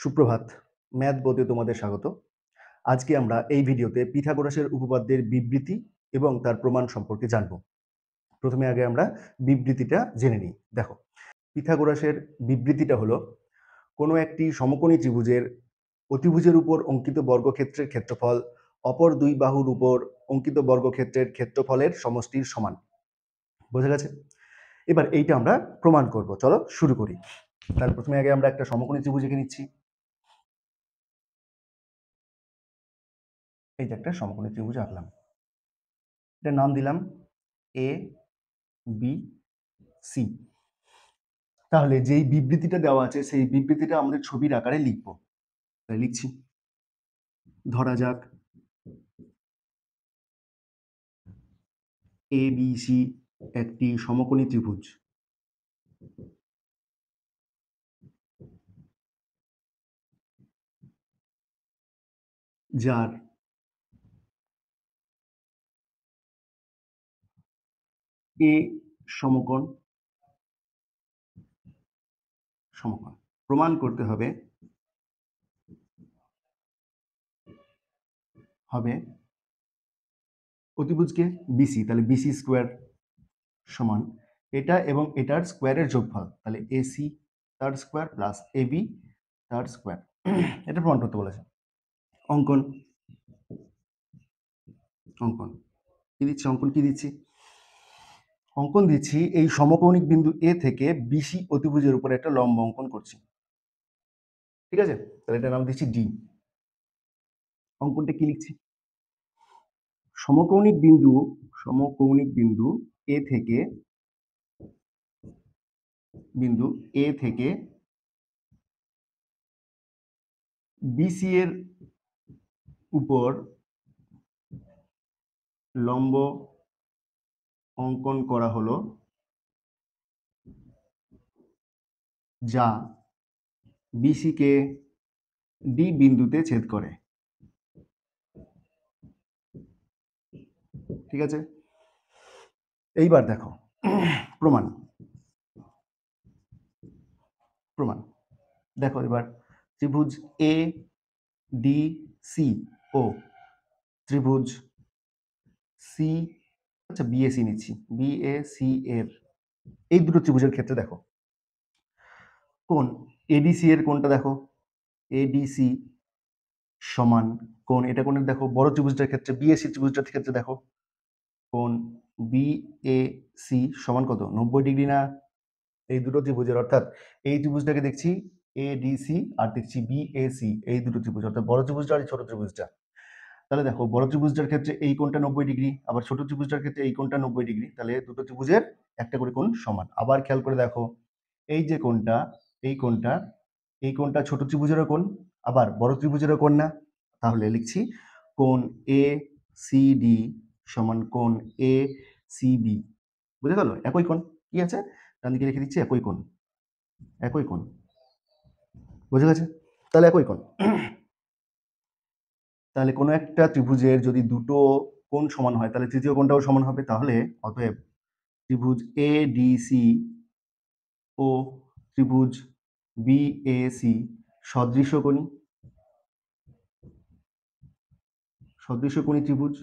সুপ্রভাত। ম্যাথ বোর্ডে তোমাদের স্বাগত। আজকে আমরা এই ভিডিওতে পিথাগোরাসের উপপাদ্যের বিবৃতি এবং তার প্রমাণ সম্পর্কে জানব। প্রথমে আগে আমরা বিবৃতিটা জেনে নিই। দেখো, পিথাগোরাসের বিবৃতিটা হলো কোনো একটি সমকোণী ত্রিভুজের অতিভুজের উপর অঙ্কিত বর্গক্ষেত্রের ক্ষেত্রফল অপর দুই বাহুর উপর অঙ্কিত বর্গক্ষেত্রের ক্ষেত্রফলের সমষ্টির সমান। বোঝা গেছে? এবার এইটা আমরা প্রমাণ করব। চলো শুরু করি। তার প্রথমে আগে আমরা একটা সমকোণী ত্রিভুজ এঁকে নিচ্ছি। এই যে একটা সমকোণী ত্রিভুজ আঁকলাম, এটার নাম দিলাম এ বি সি। তাহলে যেই বিবৃতিটা দেওয়া আছে সেই বিবৃতিটা আমাদের ছবির আকারে লিখব। তাই লিখছি, ধরা যাক এ বি সি একটি সমকোণী ত্রিভুজ। যার এ সমকোণ প্রমাণ করতে হবে অতিভুজকে বিসি, তাহলে বিসি স্কোয়ার সমান এটা এবং এটার স্কোয়ারের যোগফল, তাহলে এসি তার স্কোয়ার প্লাস এবি তার স্কোয়ার। এটা প্রমাণ করতে বলেছে। অঙ্কন কি দিচ্ছি? অঙ্কন দিচ্ছি এই সমকৌণিক বিন্দু এ থেকে বিসি অতিভুজের উপর একটা লম্ব অঙ্কন করছি। ঠিক আছে, তাহলে এটার নাম দিচ্ছি ডি। অঙ্কনটা কি লিখছি? সমকৌণিক বিন্দু এ থেকে বিসি এর উপর লম্ব অঙ্কন করা হলো, যা বিসি কে ডি বিন্দুতে ছেদ করে। ঠিক আছে, এইবার দেখো প্রমাণ। দেখো এবার ত্রিভুজ এ ডি সি ও ত্রিভুজ সি, আচ্ছা বিএসি নিচ্ছি, বিএসি এর এই দুটো ত্রিভুজের ক্ষেত্রে দেখো কোণ এডিসি এর কোণটা দেখো, এডিসি সমান কোণ, এটা কোণের দেখো বড় ত্রিভুজটার ক্ষেত্রে বিএসি ত্রিভুজটার ক্ষেত্রে দেখো কোণ বিএসি সমান কত? 90 ডিগ্রি না? এই দুটো ত্রিভুজের, অর্থাৎ এই ত্রিভুজটাকে দেখছি এডিসি আর দেখছি বিএসি, এই দুটো ত্রিভুজ অর্থাৎ বড় ত্রিভুজটা আর ছোট ত্রিভুজটা। তাহলে দেখো বড় ত্রিভুজটার ক্ষেত্রে এই কোণটা 90 ডিগ্রি, আবার ছোট ত্রিভুজটার ক্ষেত্রে এই কোণটা 90 ডিগ্রি, তাহলে দুটো ত্রিভুজের একটা করে কোণ সমান। আবার খেয়াল করে দেখো এই যে কোণটা, এই কোণটা ছোট ত্রিভুজেরও কোণ আবার বড় ত্রিভুজেরও কোণ না? তাহলে লিখছি কোণ এ সি ডি সমান কোণ এ সি বি। বুঝে গেল? একই কোণ। কি আছে? ডান দিকে লিখে দিচ্ছি একই কোণ। বুঝে গেছে? তাহলে একই কোণ। তাহলে কোনো একটা ত্রিভুজের যদি দুটো কোণ সমান হয় তাহলে তৃতীয় কোণটাও সমান হবে। তাহলে অতএব ত্রিভুজ এ ডি সি ও ত্রিভুজ বিএসি সদৃশকোণী ত্রিভুজ।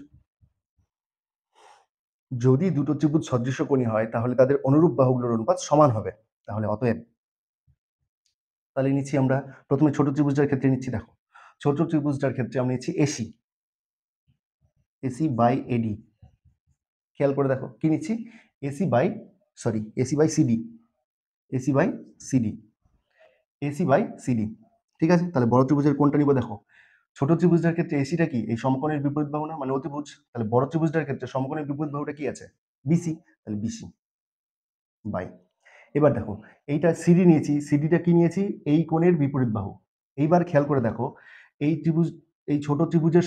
যদি দুটো ত্রিভুজ সদৃশকোণী হয় তাহলে তাদের অনুরূপ বাহুগুলোর অনুপাত সমান হবে। তাহলে অতএব তাহলে নিচ্ছি আমরা প্রথমে ছোট ত্রিভুজটার ক্ষেত্রে নিচ্ছি। দেখো ছোট ত্রিভুজটার ক্ষেত্রে আমরা নিচ্ছি এসি বাই এডি। খেয়াল করে দেখো কি নিচ্ছি? AC by CD. ঠিক আছে, তাহলে বড় ত্রিভুজের কোনটা নিব? দেখো ছোট ত্রিভুজটার ক্ষেত্রে এসিটা কি? এই সমকোণের বিপরীত বাহু না, মানে অতিভুজ। তাহলে বড় ত্রিভুজটার ক্ষেত্রে সমকোণের বিপরীত বাহুটা কি আছে? বিসি, তাহলে বিসি বাই। এবার দেখো এইটা সিডি নিয়েছি, সিডিটা কি নিয়েছি? এই কোণের বিপরীত বাহু। এইবার খেয়াল করে দেখো এই ত্রিভুজ, এই ছোট ত্রিভুজের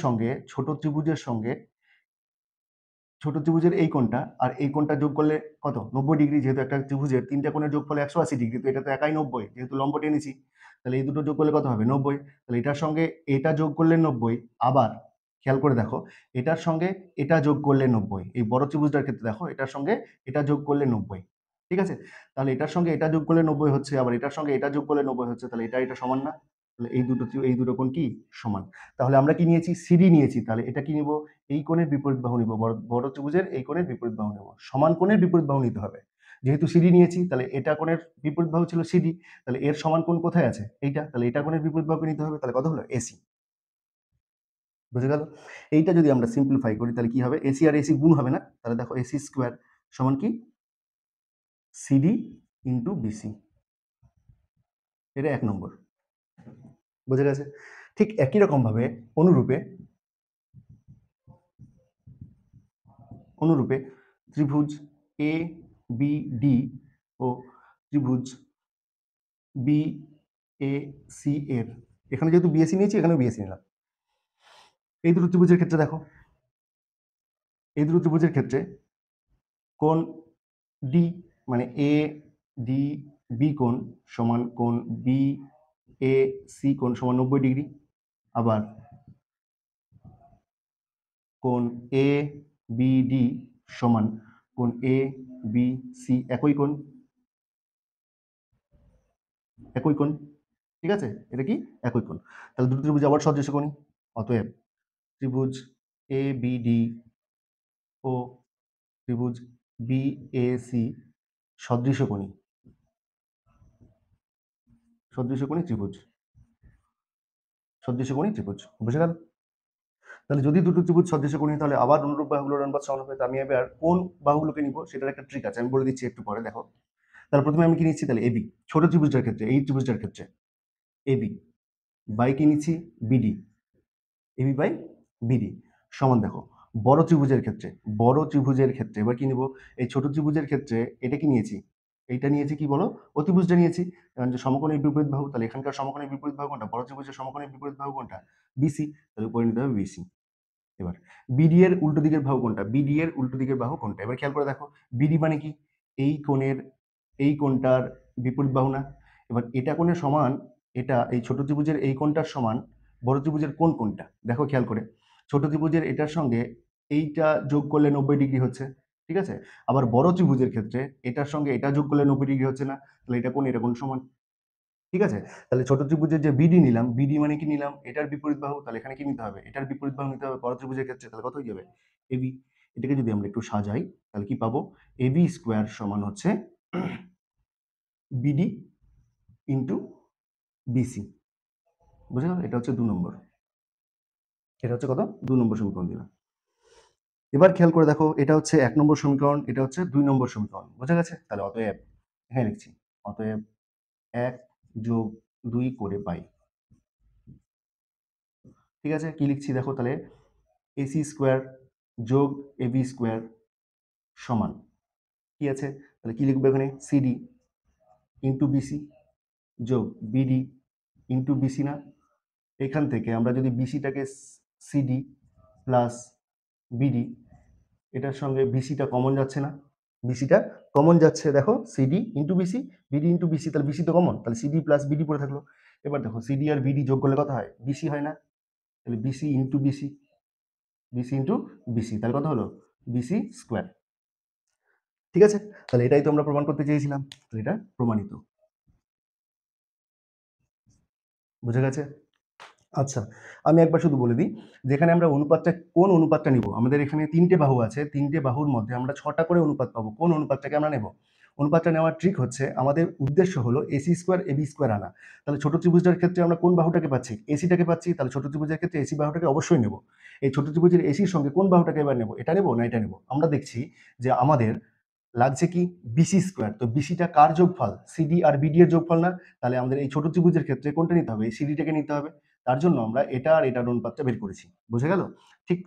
এই কোণটা আর এই কোণটা যোগ করলে কত? 90 ডিগ্রি। যেহেতু একটা ত্রিভুজের তিনটা কোণের যোগফল 180 ডিগ্রি, তো এটা তো একাই 90, যেহেতু লম্ব টেনেছি, তাহলে এই দুটো যোগ করলে কত হবে? 90। তাহলে এটার সঙ্গে এটা যোগ করলে 90, আবার খেয়াল করে দেখো এটার সঙ্গে এটা যোগ করলে 90। এই বড় ত্রিভুজটার ক্ষেত্রে দেখো এটার সঙ্গে এটা যোগ করলে 90। ঠিক আছে, তাহলে এটার সঙ্গে এটা যোগ করলে 90 হচ্ছে, আবার এটার সঙ্গে এটা যোগ করলে 90 হচ্ছে, তাহলে এটা সমান না? তাহলে এই দুটো কোণ কি সমান। তাহলে আমরা কি নিয়েছি, সিডি নিয়েছি, তাহলে এটা কি নিব, এই কোণের বিপরীত বাহু নিব, বড় ত্রিভুজের এই কোণের বিপরীত বাহু নেব, সমান কোণের বিপরীত বাহু নিতে হবে। যেহেতু সিডি নিয়েছি তাহলে এটা কোণের বিপরীত বাহু ছিল সিডি, তাহলে এর সমান কোণ কোথায় আছে, এইটা, তাহলে এটা কোণের বিপরীত বাহুকে নিতে হবে, তাহলে কত হলো এসি। বুঝে গেল? এইটা যদি আমরা সিম্পলিফাই করি তাহলে কি হবে, এসি আর এসি গুণ হবে না, তাহলে দেখো এসি স্কোয়ার সমান কি সিডি ইন্টু বিসি, এটা 1 নম্বর। বুঝে গেছে? ঠিক একই রকম ভাবে অনুরূপে ত্রিভুজ এ বি ডি ও ত্রিভুজ বি এ সি এর, এখানে যেহেতু বিএসি নিয়েছি এখানেও বিএসি নিলাম। এই দুটো ত্রিভুজের ক্ষেত্রে দেখো, এই দুটো ত্রিভুজের ক্ষেত্রে কোণ ডি মানে এ ডি বি কোণ সমান কোণ বি এ সি কোণ সমান 90 ডিগ্রি, আবার কোণ এ বি ডি সমান কোণ এ বি সি একই কোণ, ঠিক আছে, এটা কি একই কোণ। তাহলে দুটো ত্রিভুজ আবার সদৃশ্য কোণী, অতএব ত্রিভুজ এ বি ডি ও ত্রিভুজ বি এ সি সদৃশ্য কোণী ত্রিভুজ। বুঝে গেল? তাহলে যদি দুটো ত্রিভুজ সদৃশ্য কোণী তাহলে আবার অনুরূপ বাহুগুলোর অনুপাত সমান হবে। আমি এবার কোন বাহুগুলোকে নিব সেটার একটা ট্রিক আছে, আমি বলে দিচ্ছি একটু পরে, দেখো। তাহলে প্রথমে আমি কি নিচ্ছি, তাহলে এবি, ছোট ত্রিভুজটার ক্ষেত্রে, এই ত্রিভুজটার ক্ষেত্রে এবি বাই কি নিচ্ছি, বিডি, এবি বাই বিডি সমান, দেখো বড় ত্রিভুজের ক্ষেত্রে এবার কি নিব, এই ছোট ত্রিভুজের ক্ষেত্রে এটা কি নিয়েছি, এইটা নিয়েছি কি বলো, অতিভুজটা নিয়েছি, কারণ যে সমকোণের বিপরীত বাহু, তাহলে এখানকার সমকোণের বিপরীত বাহু কোনটা, বড় ত্রিভুজের সমকোণের বিপরীত বাহু কোনটা, বিসি, তাহলে উপরে নিতে হবে বিসি। এবার বিডি এর উল্টো দিকের বাহু কোনটা, এবার খেয়াল করে দেখো, বিডি মানে কি, এই কোণটার বিপরীত বাহু না, এবার এটা কোণের সমান, এটা এই ছোট ত্রিভুজের এই কোণটার সমান বড় ত্রিভুজের কোণটা, দেখো খেয়াল করে, ছোট ত্রিভুজের এটার সঙ্গে এইটা যোগ করলে 90 ডিগ্রি হচ্ছে, ঠিক আছে, আবার বড় ত্রিভুজের ক্ষেত্রে এটার সঙ্গে এটা যোগ করলে 90 ডিগ্রি হচ্ছে না, তাহলে এটা কোণ সমান, ঠিক আছে। তাহলে ছোট ত্রিভুজের যে বিডি নিলাম, বিডি মানে কি নিলাম, এটার বিপরীত বাহু, তাহলে এখানে কি নিতে হবে, এটার বিপরীত বাহু নিতে হবে বড় ত্রিভুজের ক্ষেত্রে, তাহলে কত হয়ে যাবে, এবি। এটাকে যদি আমরা একটু সাজাই তাহলে কি পাবো, এবি স্কোয়ার সমান হচ্ছে বিডি ইন্টু বিসি। বুঝে গেল? এটা হচ্ছে 2 নম্বর, এটা হচ্ছে কত, 2 নম্বর সমীকরণ দিলাম। এবার খেয়াল করে দেখো, এটা হচ্ছে 1 নম্বর সমীকরণ, এটা হচ্ছে 2 নম্বর সমীকরণ, বোঝা গেছে? তাহলে অতএব এখানে লিখছি, অতএব 1 যোগ 2 করে পাই, ঠিক আছে। কি লিখছি দেখো, তাহলে এসি স্কোয়ার যোগ এবি স্কোয়ার সমান কি আছে, তাহলে কি লিখবো এখানে, সিডি ইন্টু বিসি যোগ বিডি ইন্টু বিসি, না, এখান থেকে আমরা যদি বিসিটাকে সিডি প্লাস বিডি, এটার সঙ্গে বিসিটা কমন যাচ্ছে না, দেখো, CD into BC, BD into BC, তাহলে বিসি তো কমন, তাহলে সিডি প্লাস বিডি পড়ে থাকলো। এবার দেখো সিডি আর বিডি যোগ করলে কত হয়, বিসি হয় না, তাহলে বিসি ইন্টু বিসি, তাহলে কত হলো, বিসি স্কোয়ার, ঠিক আছে। তাহলে এটাই তো আমরা প্রমাণ করতে চেয়েছিলাম, তাহলে এটা প্রমাণিত। বুঝে গেছে? আচ্ছা, আমি একবার শুধু বলে দিই, যেখানে আমরা কোন অনুপাতটা নিব, আমাদের এখানে 3টে বাহু আছে, 3টে বাহুর মধ্যে আমরা 6টা করে অনুপাত পাবো, কোন অনুপাতটাকে আমরা নেব, অনুপাতটা নেওয়ার ট্রিক হচ্ছে, আমাদের উদ্দেশ্য হলো এসি স্কোয়ার এবি স্কোয়ার আনা। তাহলে ছোট ত্রিভুজটার ক্ষেত্রে আমরা কোন বাহুটাকে পাচ্ছি, এসিটাকে পাচ্ছি, তাহলে ছোট ত্রিভুজের ক্ষেত্রে এসি বাহুটাকে অবশ্যই নেব। এই ছোট ত্রিভুজের এসির সঙ্গে কোন বাহুটাকে এবার নেব, এটা নেব না এটা নেব, আমরা দেখছি যে আমাদের লাগছে কি, বিসি স্কোয়ার, তো বিসিটা কার যোগফল, সিডি আর বিডি এর যোগফল না, তাহলে আমাদের এই ছোট ত্রিভুজের ক্ষেত্রে কোনটা নিতে হবে, সিডিটাকে নিতে হবে, তার জন্য আমরা এটা আর এটার অনুপাতটা বের করেছি। বুঝে গেল? ঠিক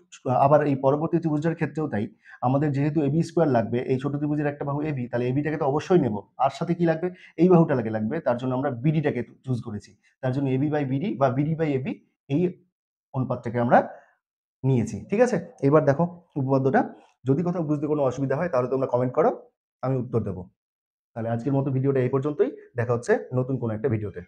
আবার এই পরবর্তী ত্রিভুজের ক্ষেত্রেও তাই, আমাদের যেহেতু এবি স্কোয়ার লাগবে, এই ছোট ত্রিভুজের একটা বাহু এবি, তাহলে এবিটাকে তো অবশ্যই নেব, আর সাথে কি লাগবে, এই বাহুটাকে লাগবে, তার জন্য আমরা বিডিটাকে চুজ করেছি, তার জন্য এবি বাই বিডি বা বিডি বাই এবি, এই অনুপাতটাকে আমরা নিয়েছি, ঠিক আছে। এবার দেখো উপপাদ্যটা, যদি কোথাও বুঝতে কোনো অসুবিধা হয় তাহলে তোমরা কমেন্ট করো, আমি উত্তর দেবো। তাহলে আজকের মতো ভিডিওটা এই পর্যন্তই, দেখা হচ্ছে নতুন কোনো একটা ভিডিওতে।